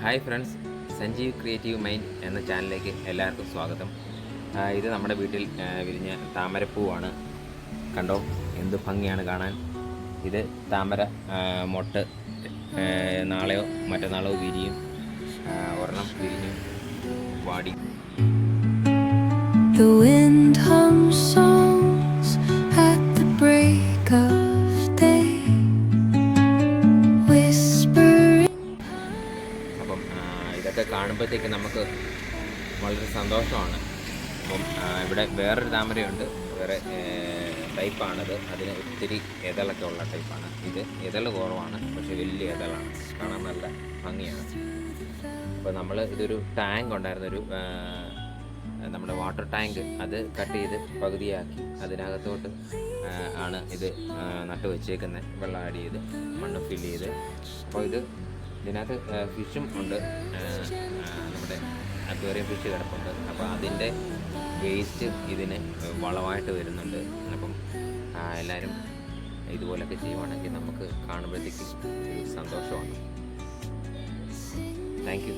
Hi friends, Sanjeev creative mind എന്ന ചാനലിലേക്ക് എല്ലാവർക്കും സ്വാഗതം. ഇത് നമ്മുടെ വീട്ടിൽ വിരിഞ്ഞ താമരപ്പൂവാണ്. കണ്ടോ, എന്ത് ഭംഗിയാണ് കാണാൻ. ഇത് താമര മൊട്ട് നാളെയോ മറ്റന്നാളോ വിരിയും. ഒരെണ്ണം വിരിഞ്ഞു വാടി. The wind hums songs at the break of day, whispering. അപ്പം ഇതൊക്കെ കാണുമ്പോഴത്തേക്ക് നമുക്ക് വളരെ സന്തോഷമാണ്. അപ്പം ഇവിടെ വേറൊരു താമരയുണ്ട്, വേറെ ടൈപ്പാണത്. അതിന് ഒത്തിരി ഇതളൊക്കെ ഉള്ള ടൈപ്പാണ്. ഇത് ഇതൾ കുറവാണ്, പക്ഷെ വലിയ ഇതളാണ്, കാണാൻ നല്ല ഭംഗിയാണ്. അപ്പോൾ നമ്മൾ ഇതൊരു ടാങ്ക് ഉണ്ടായിരുന്നൊരു നമ്മുടെ വാട്ടർ ടാങ്ക്, അത് കട്ട് ചെയ്ത് പകുതിയാക്കി അതിനകത്തോട്ട് ആണ് ഇത് നട്ട് വെച്ചേക്കുന്നത്. വെള്ളം ആഡ് ചെയ്ത് മണ്ണ് ഫില്ല് ചെയ്ത്. അപ്പോൾ ഇതിനകത്ത് ഫിഷും ഉണ്ട്, നമ്മുടെ അക്വേറിയം ഫിഷ് കിടപ്പുണ്ട്. അപ്പോൾ അതിൻ്റെ വേസ്റ്റ് ഇതിന് വളമായിട്ട് വരുന്നുണ്ട്. അപ്പം എല്ലാവരും ഇതുപോലൊക്കെ ചെയ്യുവാണെങ്കിൽ നമുക്ക് കാണുമ്പോഴത്തേക്ക് ഒരു സന്തോഷമാണ്. Thank you.